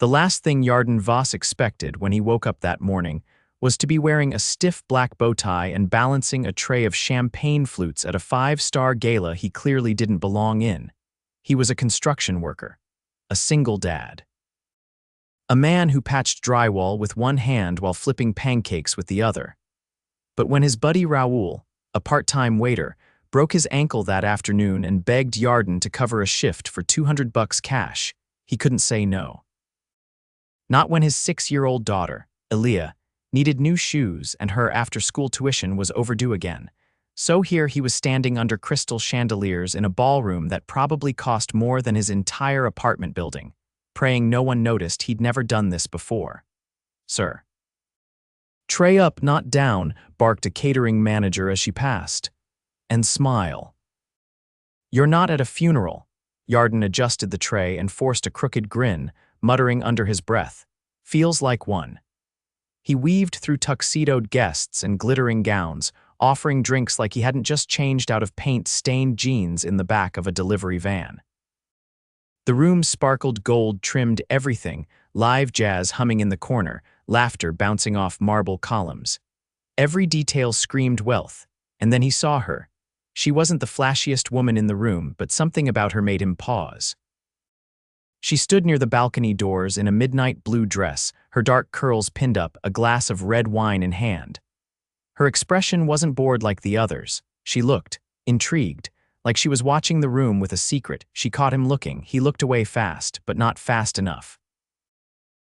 The last thing Yarden Voss expected when he woke up that morning was to be wearing a stiff black bow tie and balancing a tray of champagne flutes at a five-star gala he clearly didn't belong in. He was a construction worker, a single dad. A man who patched drywall with one hand while flipping pancakes with the other. But when his buddy Raoul, a part-time waiter, broke his ankle that afternoon and begged Yarden to cover a shift for $200 cash, he couldn't say no. Not when his 6-year-old daughter, Elia, needed new shoes and her after-school tuition was overdue again. So here he was standing under crystal chandeliers in a ballroom that probably cost more than his entire apartment building, praying no one noticed he'd never done this before. "Sir." "Tray up, not down," barked a catering manager as she passed. "And smile." "You're not at a funeral." Yarden adjusted the tray and forced a crooked grin, muttering under his breath. "Feels like one." He weaved through tuxedoed guests and glittering gowns, offering drinks like he hadn't just changed out of paint-stained jeans in the back of a delivery van. The room sparkled gold-trimmed everything, live jazz humming in the corner, laughter bouncing off marble columns. Every detail screamed wealth, and then he saw her. She wasn't the flashiest woman in the room, but something about her made him pause. She stood near the balcony doors in a midnight blue dress, her dark curls pinned up, a glass of red wine in hand. Her expression wasn't bored like the others. She looked intrigued, like she was watching the room with a secret. She caught him looking. He looked away fast, but not fast enough.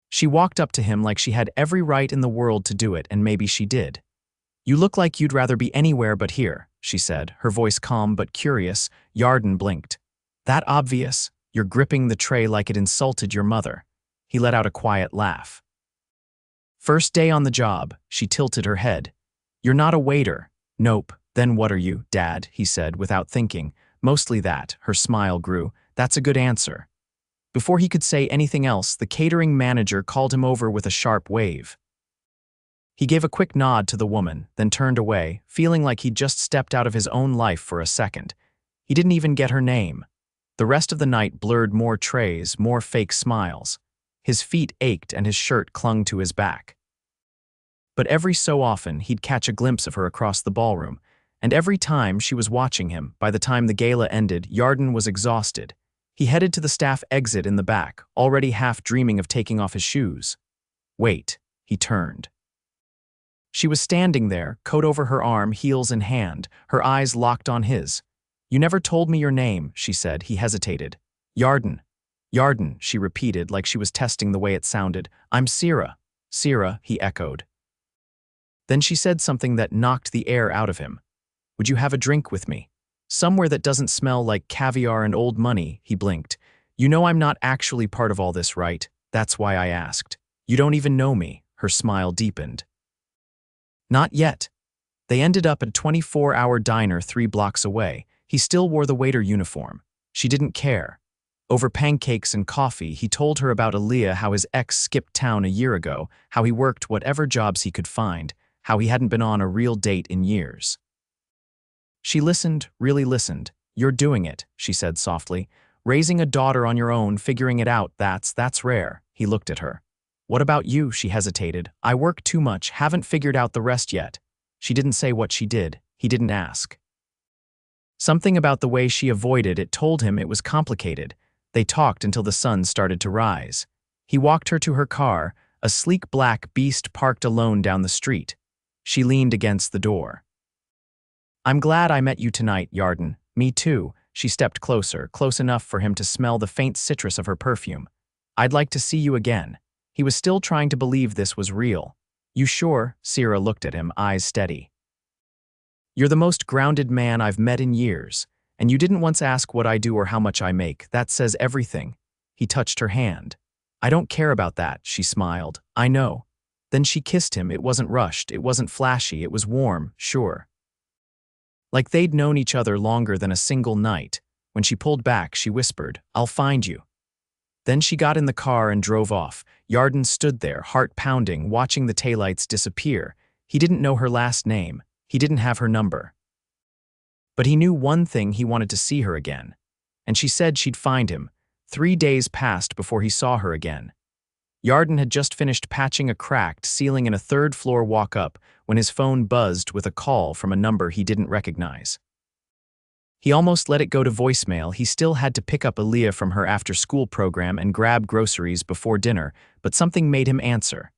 She walked up to him like she had every right in the world to do it, and maybe she did. "You look like you'd rather be anywhere but here," she said, her voice calm but curious. Yarden blinked. "That obvious? You're gripping the tray like it insulted your mother." He let out a quiet laugh. "First day on the job," she tilted her head. "You're not a waiter." "Nope." "Then what are you, Dad?" he said without thinking. "Mostly that." Her smile grew. "That's a good answer." Before he could say anything else, the catering manager called him over with a sharp wave. He gave a quick nod to the woman, then turned away, feeling like he'd just stepped out of his own life for a second. He didn't even get her name. The rest of the night blurred more trays, more fake smiles. His feet ached and his shirt clung to his back. But every so often, he'd catch a glimpse of her across the ballroom, and every time she was watching him. By the time the gala ended, Yarden was exhausted. He headed to the staff exit in the back, already half dreaming of taking off his shoes. "Wait." He turned. She was standing there, coat over her arm, heels in hand, her eyes locked on his. "You never told me your name," she said. He hesitated. "Yarden." "Yarden," she repeated like she was testing the way it sounded. "I'm Sera." "Sera," he echoed. Then she said something that knocked the air out of him. "Would you have a drink with me? Somewhere that doesn't smell like caviar and old money," he blinked. "You know I'm not actually part of all this, right? That's why I asked. You don't even know me." Her smile deepened. "Not yet." They ended up at a 24-hour diner 3 blocks away. He still wore the waiter uniform. She didn't care. Over pancakes and coffee, he told her about Elia, how his ex skipped town a year ago, how he worked whatever jobs he could find, how he hadn't been on a real date in years. She listened, really listened. "You're doing it," she said softly. "Raising a daughter on your own, figuring it out, that's rare." He looked at her. "What about you?" She hesitated. "I work too much, haven't figured out the rest yet." She didn't say what she did. He didn't ask. Something about the way she avoided it told him it was complicated. They talked until the sun started to rise. He walked her to her car, a sleek black beast parked alone down the street. She leaned against the door. "I'm glad I met you tonight, Yarden." "Me too." She stepped closer, close enough for him to smell the faint citrus of her perfume. "I'd like to see you again." He was still trying to believe this was real. "You sure?" Sera looked at him, eyes steady. "You're the most grounded man I've met in years, and you didn't once ask what I do or how much I make. That says everything." He touched her hand. "I don't care about that," she smiled. "I know." Then she kissed him. It wasn't rushed, it wasn't flashy, it was warm, sure. Like they'd known each other longer than a single night. When she pulled back, she whispered, "I'll find you." Then she got in the car and drove off. Yarden stood there, heart pounding, watching the taillights disappear. He didn't know her last name. He didn't have her number. But he knew one thing: he wanted to see her again. And she said she'd find him. 3 days passed before he saw her again. Yarden had just finished patching a cracked ceiling in a third-floor walk-up when his phone buzzed with a call from a number he didn't recognize. He almost let it go to voicemail. He still had to pick up Aaliyah from her after-school program and grab groceries before dinner, but something made him answer.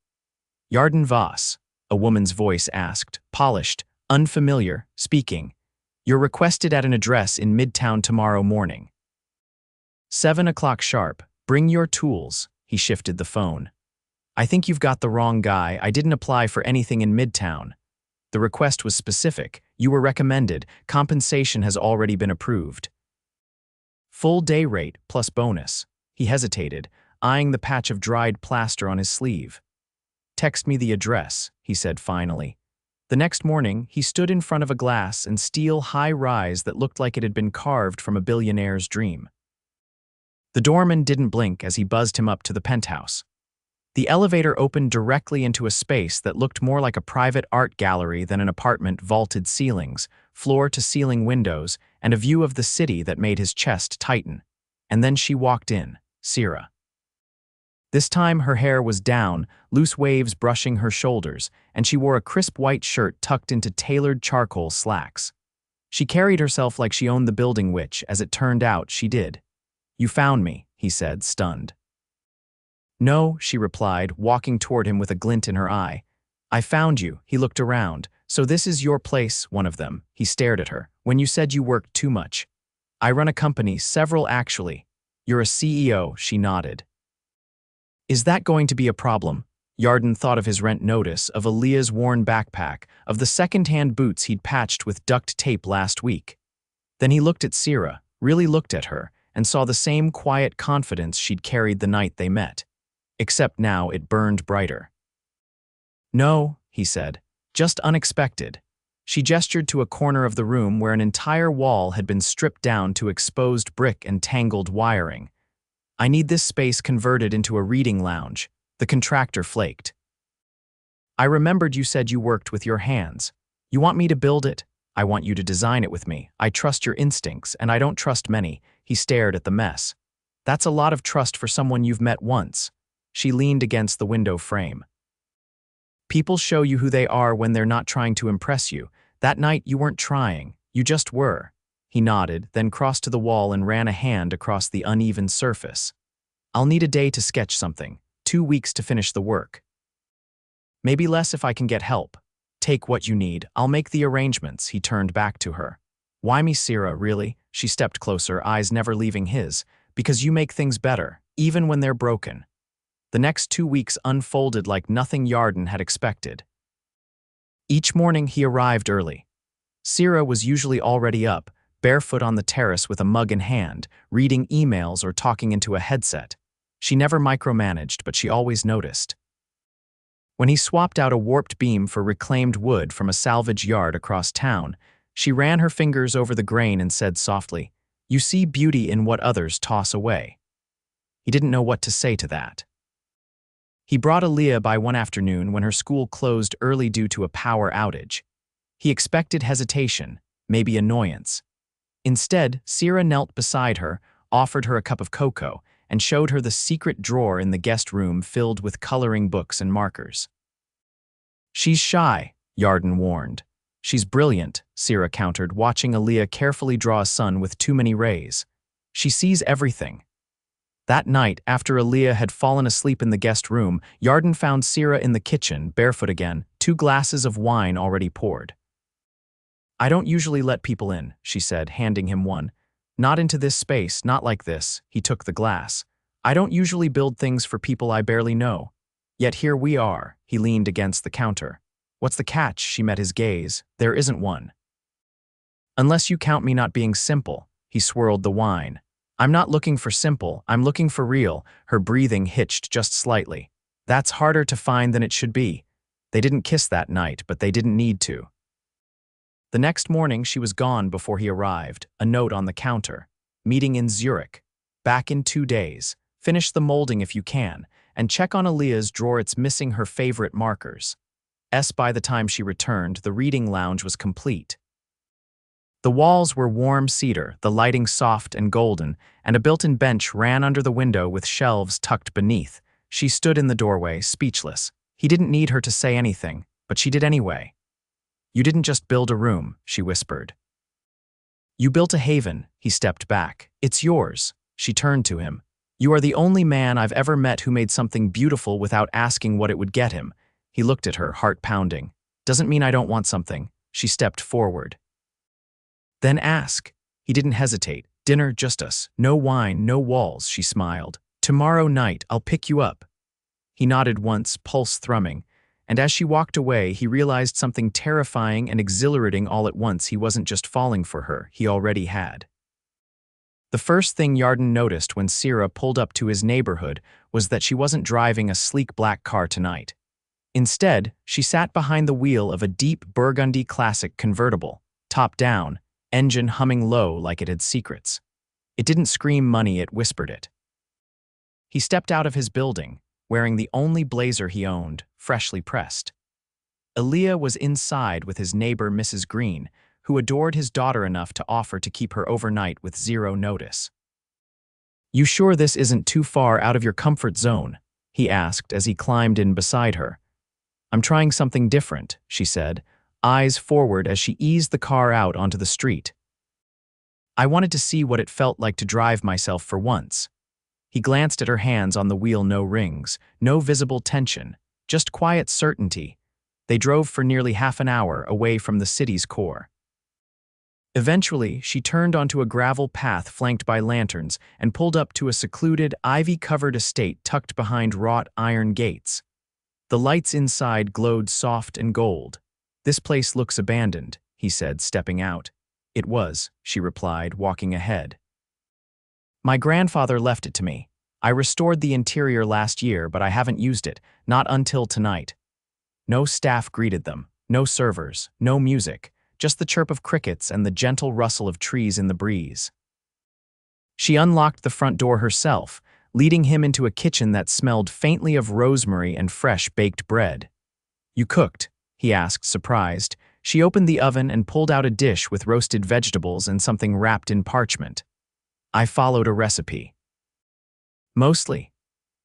Yarden Voss, a woman's voice asked, polished, unfamiliar, speaking. You're requested at an address in Midtown tomorrow morning. 7 o'clock sharp. Bring your tools. He shifted the phone. I think you've got the wrong guy. I didn't apply for anything in Midtown. The request was specific. You were recommended. Compensation has already been approved. Full day rate plus bonus. He hesitated, eyeing the patch of dried plaster on his sleeve. Text me the address, he said finally. The next morning, he stood in front of a glass and steel high-rise that looked like it had been carved from a billionaire's dream. The doorman didn't blink as he buzzed him up to the penthouse. The elevator opened directly into a space that looked more like a private art gallery than an apartment. Vaulted ceilings, floor-to-ceiling windows, and a view of the city that made his chest tighten. And then she walked in, Sera. This time her hair was down, loose waves brushing her shoulders, and she wore a crisp white shirt tucked into tailored charcoal slacks. She carried herself like she owned the building, which, as it turned out, she did. You found me, he said, stunned. No, she replied, walking toward him with a glint in her eye. I found you. He looked around. So this is your place, one of them. He stared at her. When you said you worked too much. I run a company, several actually. You're a CEO, she nodded. Is that going to be a problem? Yarden thought of his rent notice, of Aaliyah's worn backpack, of the second-hand boots he'd patched with duct tape last week. Then he looked at Sera, really looked at her, and saw the same quiet confidence she'd carried the night they met. Except now it burned brighter. No, he said, just unexpected. She gestured to a corner of the room where an entire wall had been stripped down to exposed brick and tangled wiring. I need this space converted into a reading lounge. The contractor flaked. I remembered you said you worked with your hands. You want me to build it? I want you to design it with me. I trust your instincts, and I don't trust many. He stared at the mess. That's a lot of trust for someone you've met once. She leaned against the window frame. People show you who they are when they're not trying to impress you. That night you weren't trying, you just were. He nodded, then crossed to the wall and ran a hand across the uneven surface. I'll need a day to sketch something, 2 weeks to finish the work. Maybe less if I can get help. Take what you need, I'll make the arrangements. He turned back to her. Why me, Sera, really? She stepped closer, eyes never leaving his. Because you make things better, even when they're broken. The next 2 weeks unfolded like nothing Yarden had expected. Each morning he arrived early. Sera was usually already up, barefoot on the terrace with a mug in hand, reading emails or talking into a headset. She never micromanaged, but she always noticed. When he swapped out a warped beam for reclaimed wood from a salvage yard across town, she ran her fingers over the grain and said softly, You see beauty in what others toss away. He didn't know what to say to that. He brought Aaliyah by one afternoon when her school closed early due to a power outage. He expected hesitation, maybe annoyance. Instead, Sera knelt beside her, offered her a cup of cocoa, and showed her the secret drawer in the guest room filled with coloring books and markers. She's shy, Yarden warned. She's brilliant, Sera countered, watching Aaliyah carefully draw a sun with too many rays. She sees everything. That night, after Aaliyah had fallen asleep in the guest room, Yarden found Sera in the kitchen, barefoot again, 2 glasses of wine already poured. I don't usually let people in, she said, handing him one. Not into this space, not like this. He took the glass. I don't usually build things for people I barely know. Yet here we are. He leaned against the counter. What's the catch? She met his gaze. There isn't one. Unless you count me not being simple. He swirled the wine. I'm not looking for simple, I'm looking for real. Her breathing hitched just slightly. That's harder to find than it should be. They didn't kiss that night, but they didn't need to. The next morning she was gone before he arrived, a note on the counter. Meeting in Zurich. Back in 2 days. Finish the molding if you can, and check on Aaliyah's drawer, it's missing her favorite markers. By the time she returned, the reading lounge was complete. The walls were warm cedar, the lighting soft and golden, and a built-in bench ran under the window with shelves tucked beneath. She stood in the doorway, speechless. He didn't need her to say anything, but she did anyway. "You didn't just build a room," she whispered. "You built a haven." He stepped back. "It's yours." She turned to him. "You are the only man I've ever met who made something beautiful without asking what it would get him." He looked at her, heart pounding. "Doesn't mean I don't want something." She stepped forward. "Then ask." He didn't hesitate. "Dinner, just us. No wine, no walls," she smiled. "Tomorrow night, I'll pick you up." He nodded once, pulse thrumming, and as she walked away, he realized something terrifying and exhilarating all at once. He wasn't just falling for her, he already had. The first thing Yarden noticed when Sera pulled up to his neighborhood was that she wasn't driving a sleek black car tonight. Instead, she sat behind the wheel of a deep burgundy classic convertible, top down, engine humming low like it had secrets. It didn't scream money, it whispered it. He stepped out of his building, wearing the only blazer he owned, freshly pressed. Aaliyah was inside with his neighbor Mrs. Green, who adored his daughter enough to offer to keep her overnight with zero notice. "You sure this isn't too far out of your comfort zone?" he asked as he climbed in beside her. "I'm trying something different," she said, eyes forward as she eased the car out onto the street. "I wanted to see what it felt like to drive myself for once." He glanced at her hands on the wheel, no rings, no visible tension, just quiet certainty. They drove for nearly half an hour away from the city's core. Eventually, she turned onto a gravel path flanked by lanterns and pulled up to a secluded, ivy-covered estate tucked behind wrought iron gates. The lights inside glowed soft and gold. "This place looks abandoned," he said, stepping out. "It was," she replied, walking ahead. "My grandfather left it to me. I restored the interior last year, but I haven't used it, not until tonight." No staff greeted them, no servers, no music, just the chirp of crickets and the gentle rustle of trees in the breeze. She unlocked the front door herself, leading him into a kitchen that smelled faintly of rosemary and fresh baked bread. "You cooked?" he asked, surprised. She opened the oven and pulled out a dish with roasted vegetables and something wrapped in parchment. "I followed a recipe." "Mostly."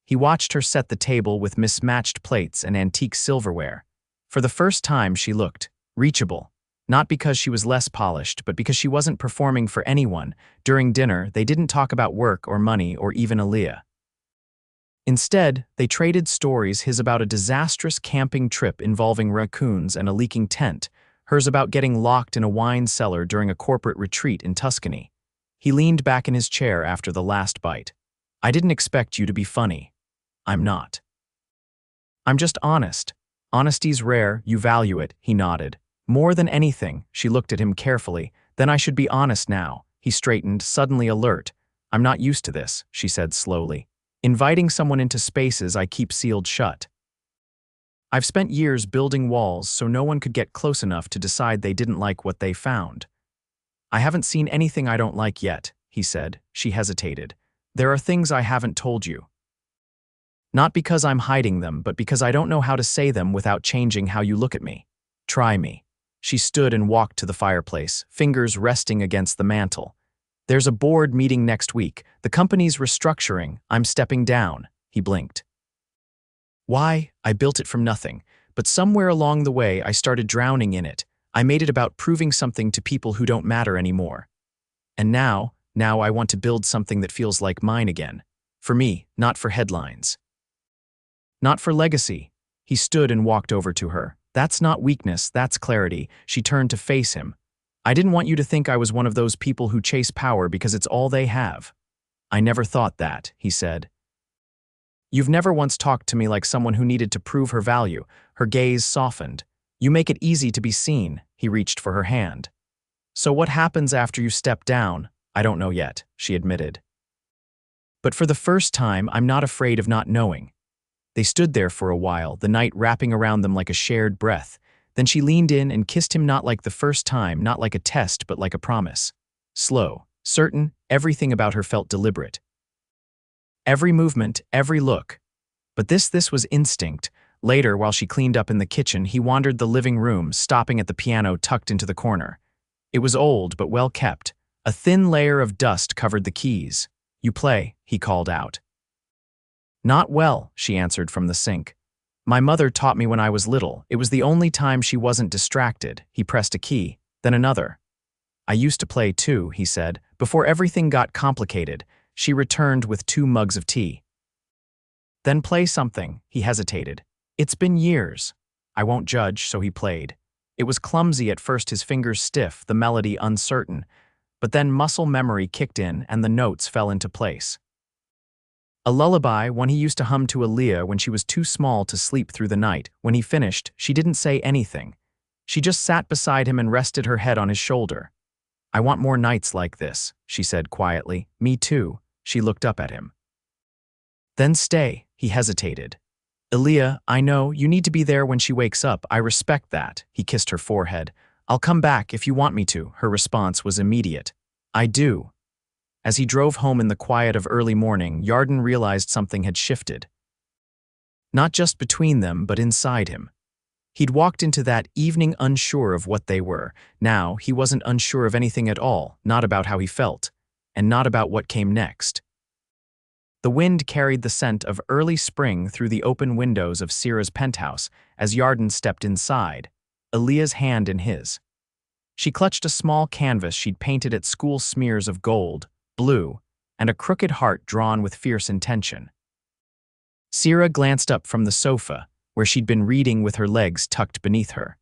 He watched her set the table with mismatched plates and antique silverware. For the first time, she looked reachable. Not because she was less polished, but because she wasn't performing for anyone. During dinner, they didn't talk about work or money or even Aaliyah. Instead, they traded stories, his about a disastrous camping trip involving raccoons and a leaking tent, hers about getting locked in a wine cellar during a corporate retreat in Tuscany. He leaned back in his chair after the last bite. "I didn't expect you to be funny." "I'm not." "I'm just honest. Honesty's rare, you value it," he nodded. "More than anything." She looked at him carefully. "Then I should be honest now." He straightened, suddenly alert. "I'm not used to this," she said slowly. "Inviting someone into spaces I keep sealed shut. I've spent years building walls so no one could get close enough to decide they didn't like what they found." "I haven't seen anything I don't like yet," he said. She hesitated. "There are things I haven't told you. Not because I'm hiding them, but because I don't know how to say them without changing how you look at me. Try me." She stood and walked to the fireplace, fingers resting against the mantel. "There's a board meeting next week. The company's restructuring. I'm stepping down." He blinked. "Why? I built it from nothing. But somewhere along the way, I started drowning in it. I made it about proving something to people who don't matter anymore. And now I want to build something that feels like mine again. For me, not for headlines. Not for legacy." He stood and walked over to her. "That's not weakness, that's clarity." She turned to face him. "I didn't want you to think I was one of those people who chase power because it's all they have." "I never thought that," he said. "You've never once talked to me like someone who needed to prove her value." Her gaze softened. "You make it easy to be seen." He reached for her hand. "So what happens after you step down?" "I don't know yet," she admitted. "But for the first time, I'm not afraid of not knowing." They stood there for a while, the night wrapping around them like a shared breath. Then she leaned in and kissed him, not like the first time, not like a test, but like a promise. Slow, certain, everything about her felt deliberate. Every movement, every look. But this was instinct. Later, while she cleaned up in the kitchen, he wandered the living room, stopping at the piano tucked into the corner. It was old, but well kept. A thin layer of dust covered the keys. "You play," he called out. Not well, she answered from the sink. My mother taught me when I was little. It was the only time she wasn't distracted. He pressed a key, then another. I used to play too, he said. Before everything got complicated, she returned with 2 mugs of tea. Then play something, he hesitated. It's been years. I won't judge, so he played. It was clumsy at first, his fingers stiff, the melody uncertain. But then muscle memory kicked in and the notes fell into place. A lullaby, one he used to hum to Aaliyah when she was too small to sleep through the night. When he finished, she didn't say anything. She just sat beside him and rested her head on his shoulder. I want more nights like this, she said quietly. Me too. She looked up at him. Then stay, he hesitated. Aaliyah, I know, you need to be there when she wakes up. I respect that. He kissed her forehead. I'll come back if you want me to. Her response was immediate. I do. As he drove home in the quiet of early morning, Yarden realized something had shifted. Not just between them, but inside him. He'd walked into that evening unsure of what they were. Now, he wasn't unsure of anything at all, not about how he felt, and not about what came next. The wind carried the scent of early spring through the open windows of Sera's penthouse as Yarden stepped inside, Aaliyah's hand in his. She clutched a small canvas she'd painted at school, smears of gold, blue, and a crooked heart drawn with fierce intention. Sera glanced up from the sofa, where she'd been reading with her legs tucked beneath her.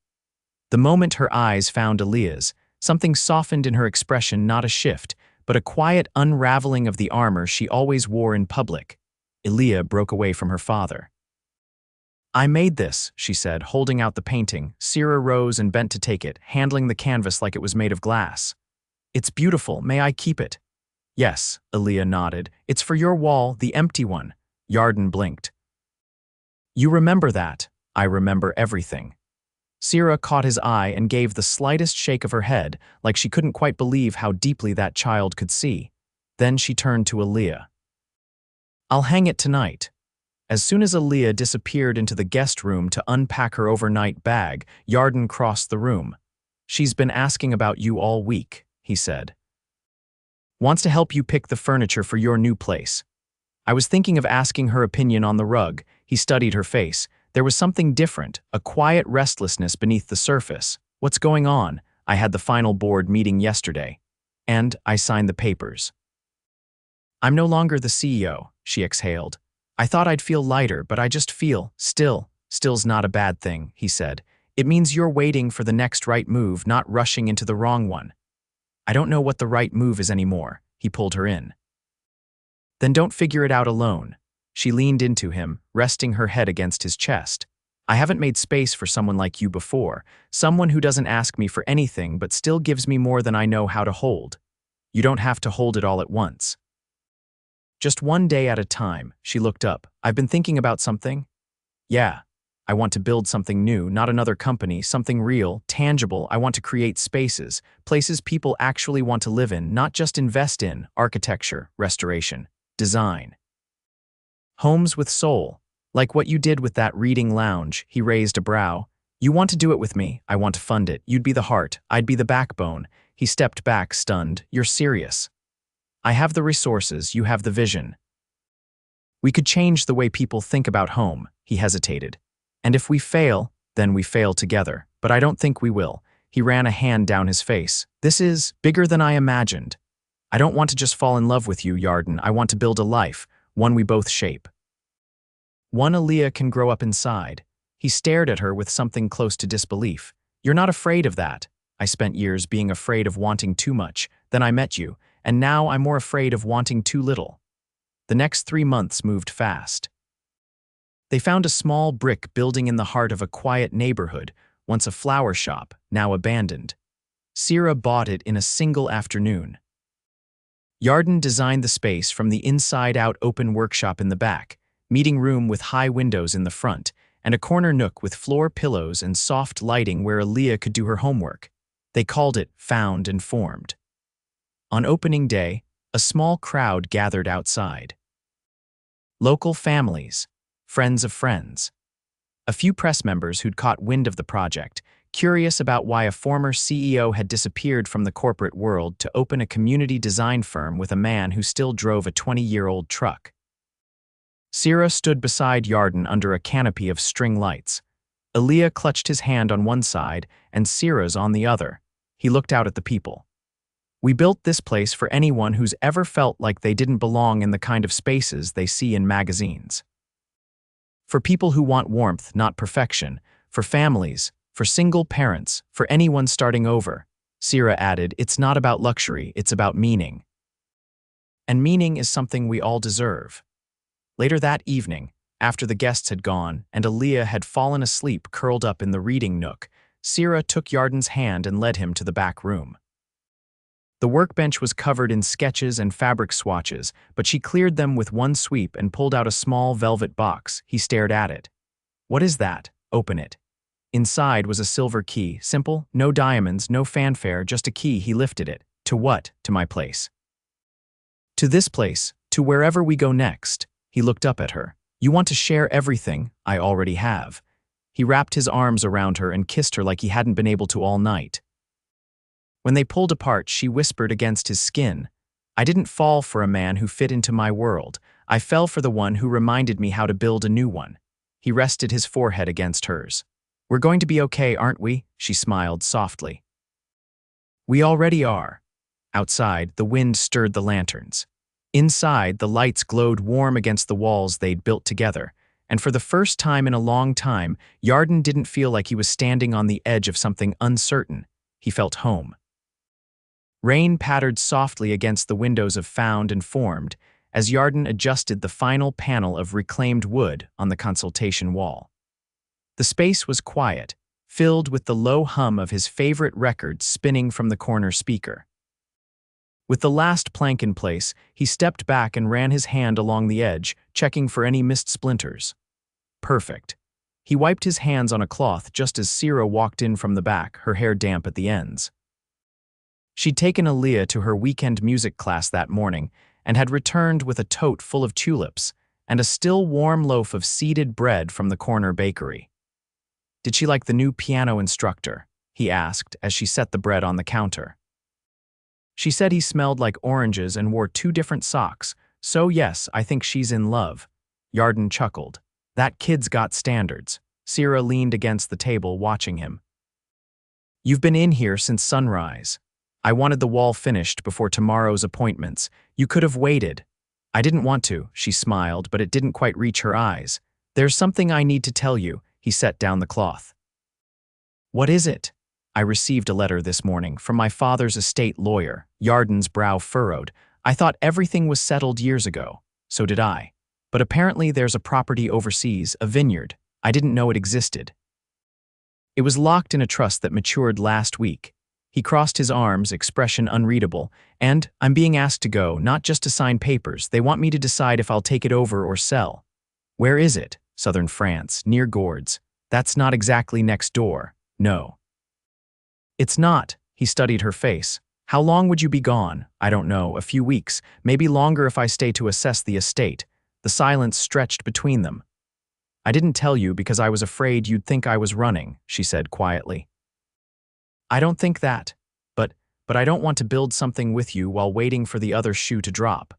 The moment her eyes found Aaliyah's, something softened in her expression, not a shift, but a quiet unraveling of the armor she always wore in public. Aaliyah broke away from her father. I made this, she said, holding out the painting. Sera rose and bent to take it, handling the canvas like it was made of glass. It's beautiful. May I keep it? Yes, Aaliyah nodded. It's for your wall, the empty one. Yarden blinked. You remember that? I remember everything. Sera caught his eye and gave the slightest shake of her head, like she couldn't quite believe how deeply that child could see. Then she turned to Aaliyah. I'll hang it tonight. As soon as Aaliyah disappeared into the guest room to unpack her overnight bag, Yarden crossed the room. She's been asking about you all week, he said. Wants to help you pick the furniture for your new place. I was thinking of asking her opinion on the rug. He studied her face. There was something different, a quiet restlessness beneath the surface. What's going on? I had the final board meeting yesterday. And I signed the papers. I'm no longer the CEO, she exhaled. I thought I'd feel lighter, but I just feel still. Still's not a bad thing, he said. It means you're waiting for the next right move, not rushing into the wrong one. I don't know what the right move is anymore, he pulled her in. Then don't figure it out alone. She leaned into him, resting her head against his chest. I haven't made space for someone like you before, someone who doesn't ask me for anything but still gives me more than I know how to hold. You don't have to hold it all at once. Just one day at a time, she looked up. I've been thinking about something. Yeah, I want to build something new, not another company, something real, tangible. I want to create spaces, places people actually want to live in, not just invest in, architecture, restoration, design. Homes with soul, like what you did with that reading lounge. He raised a brow. You want to do it with me. I want to fund it. You'd be the heart. I'd be the backbone. He stepped back, stunned. You're serious. I have the resources. You have the vision. We could change the way people think about home. He hesitated. And if we fail, then we fail together. But I don't think we will. He ran a hand down his face. This is bigger than I imagined. I don't want to just fall in love with you, Yarden. I want to build a life, one we both shape. One Aaliyah can grow up inside. He stared at her with something close to disbelief. You're not afraid of that. I spent years being afraid of wanting too much. Then I met you, and now I'm more afraid of wanting too little. The next 3 months moved fast. They found a small brick building in the heart of a quiet neighborhood, once a flower shop, now abandoned. Sera bought it in a single afternoon. Yarden designed the space from the inside-out open workshop in the back, meeting room with high windows in the front, and a corner nook with floor pillows and soft lighting where Aaliyah could do her homework. They called it Found and Formed. On opening day, a small crowd gathered outside. Local families, friends of friends. A few press members who'd caught wind of the project, curious about why a former CEO had disappeared from the corporate world to open a community design firm with a man who still drove a 20-year-old truck. Sera stood beside Yarden under a canopy of string lights. Aaliyah clutched his hand on one side and Sera's on the other. He looked out at the people. We built this place for anyone who's ever felt like they didn't belong in the kind of spaces they see in magazines. For people who want warmth, not perfection. For families, for single parents, for anyone starting over. Sera added, it's not about luxury, it's about meaning. And meaning is something we all deserve. Later that evening, after the guests had gone and Aaliyah had fallen asleep curled up in the reading nook, Sera took Yarden's hand and led him to the back room. The workbench was covered in sketches and fabric swatches, but she cleared them with one sweep and pulled out a small velvet box. He stared at it. What is that? Open it. Inside was a silver key, simple, no diamonds, no fanfare, just a key. He lifted it. To what? To my place. To this place, to wherever we go next. He looked up at her. You want to share everything? I already have. He wrapped his arms around her and kissed her like he hadn't been able to all night. When they pulled apart, she whispered against his skin, I didn't fall for a man who fit into my world. I fell for the one who reminded me how to build a new one. He rested his forehead against hers. We're going to be okay, aren't we? She smiled softly. We already are. Outside, the wind stirred the lanterns. Inside, the lights glowed warm against the walls they'd built together, and for the first time in a long time, Yarden didn't feel like he was standing on the edge of something uncertain. He felt home. Rain pattered softly against the windows of Found and Formed as Yarden adjusted the final panel of reclaimed wood on the consultation wall. The space was quiet, filled with the low hum of his favorite record spinning from the corner speaker. With the last plank in place, he stepped back and ran his hand along the edge, checking for any missed splinters. Perfect. He wiped his hands on a cloth just as Sera walked in from the back, her hair damp at the ends. She'd taken Aaliyah to her weekend music class that morning and had returned with a tote full of tulips and a still warm loaf of seeded bread from the corner bakery. Did she like the new piano instructor? He asked as she set the bread on the counter. She said he smelled like oranges and wore 2 different socks, so yes, I think she's in love. Yarden chuckled. That kid's got standards. Sera leaned against the table watching him. You've been in here since sunrise. I wanted the wall finished before tomorrow's appointments. You could have waited. I didn't want to, she smiled, but it didn't quite reach her eyes. There's something I need to tell you. He set down the cloth. What is it? I received a letter this morning from my father's estate lawyer. Yarden's brow furrowed. I thought everything was settled years ago. So did I. But apparently there's a property overseas, a vineyard. I didn't know it existed. It was locked in a trust that matured last week. He crossed his arms, expression unreadable, and I'm being asked to go, not just to sign papers. They want me to decide if I'll take it over or sell. Where is it? Southern France, near Gourds. That's not exactly next door. No. It's not. He studied her face. How long would you be gone? I don't know, a few weeks, maybe longer if I stay to assess the estate. The silence stretched between them. I didn't tell you because I was afraid you'd think I was running, she said quietly. I don't think that, but I don't want to build something with you while waiting for the other shoe to drop.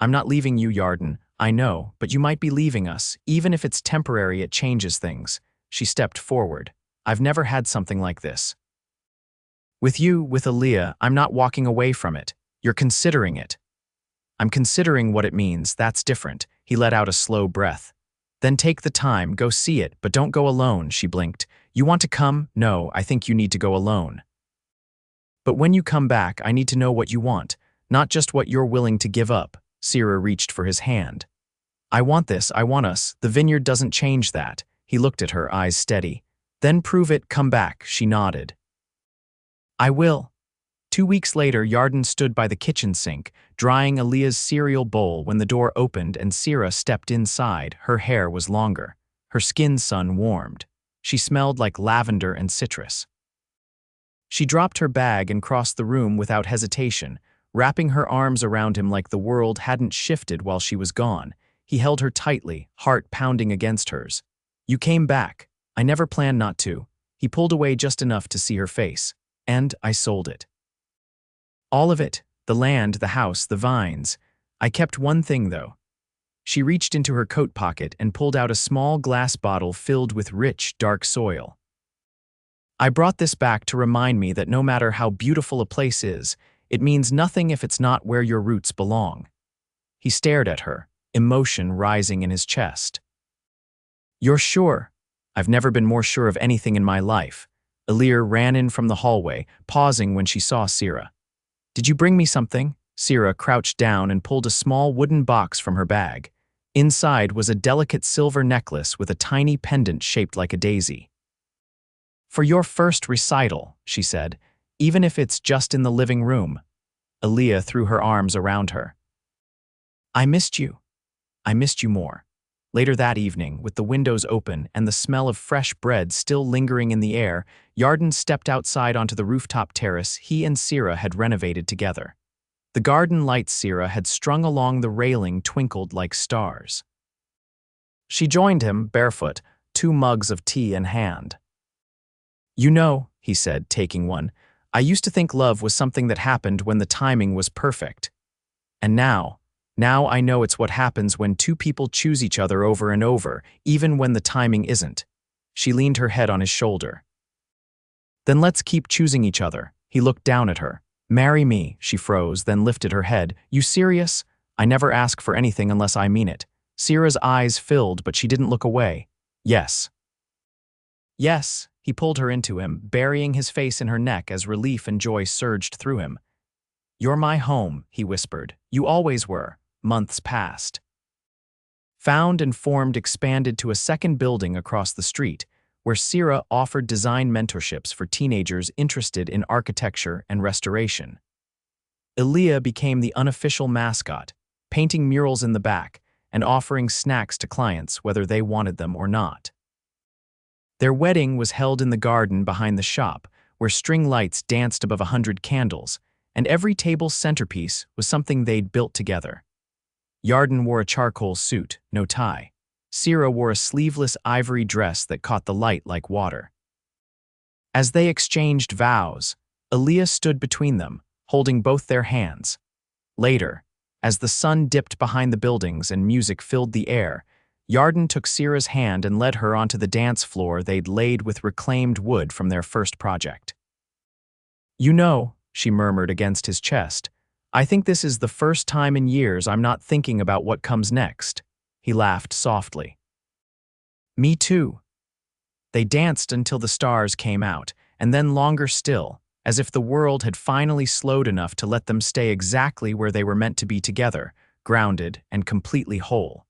I'm not leaving you, Yarden, I know, but you might be leaving us. Even if it's temporary, it changes things. She stepped forward. I've never had something like this. With you, with Aaliyah, I'm not walking away from it. You're considering it. I'm considering what it means, that's different. He let out a slow breath. Then take the time, go see it, but don't go alone, she blinked. You want to come? No, I think you need to go alone. But when you come back, I need to know what you want, not just what you're willing to give up. Sera reached for his hand. I want this, I want us. The vineyard doesn't change that. He looked at her, eyes steady. Then prove it, come back, she nodded. I will. 2 weeks later, Yarden stood by the kitchen sink, drying Aaliyah's cereal bowl when the door opened and Sera stepped inside. Her hair was longer. Her skin sun warmed. She smelled like lavender and citrus. She dropped her bag and crossed the room without hesitation, wrapping her arms around him like the world hadn't shifted while she was gone. He held her tightly, heart pounding against hers. You came back. I never planned not to. He pulled away just enough to see her face. And I sold it. All of it, the land, the house, the vines. I kept one thing, though. She reached into her coat pocket and pulled out a small glass bottle filled with rich, dark soil. I brought this back to remind me that no matter how beautiful a place is, it means nothing if it's not where your roots belong. He stared at her, emotion rising in his chest. You're sure? I've never been more sure of anything in my life. Alir ran in from the hallway, pausing when she saw Sera. Did you bring me something? Sera crouched down and pulled a small wooden box from her bag. Inside was a delicate silver necklace with a tiny pendant shaped like a daisy. For your first recital, she said, even if it's just in the living room. Aaliyah threw her arms around her. I missed you. I missed you more. Later that evening, with the windows open and the smell of fresh bread still lingering in the air, Yarden stepped outside onto the rooftop terrace he and Sera had renovated together. The garden lights Sera had strung along the railing twinkled like stars. She joined him, barefoot, 2 mugs of tea in hand. You know, he said, taking one, I used to think love was something that happened when the timing was perfect. And now I know it's what happens when 2 people choose each other over and over, even when the timing isn't. She leaned her head on his shoulder. Then let's keep choosing each other. He looked down at her. Marry me, she froze, then lifted her head. You serious? I never ask for anything unless I mean it. Sera's eyes filled, but she didn't look away. Yes. Yes, he pulled her into him, burying his face in her neck as relief and joy surged through him. You're my home, he whispered. You always were. Months passed. Found and Formed expanded to a second building across the street, where Sera offered design mentorships for teenagers interested in architecture and restoration. Aaliyah became the unofficial mascot, painting murals in the back and offering snacks to clients whether they wanted them or not. Their wedding was held in the garden behind the shop, where string lights danced above 100 candles, and every table's centerpiece was something they'd built together. Yarden wore a charcoal suit, no tie. Sera wore a sleeveless ivory dress that caught the light like water. As they exchanged vows, Aaliyah stood between them, holding both their hands. Later, as the sun dipped behind the buildings and music filled the air, Yarden took Sera's hand and led her onto the dance floor they'd laid with reclaimed wood from their first project. You know, she murmured against his chest, I think this is the first time in years I'm not thinking about what comes next. He laughed softly. Me too. They danced until the stars came out, and then longer still, as if the world had finally slowed enough to let them stay exactly where they were meant to be together, grounded and completely whole.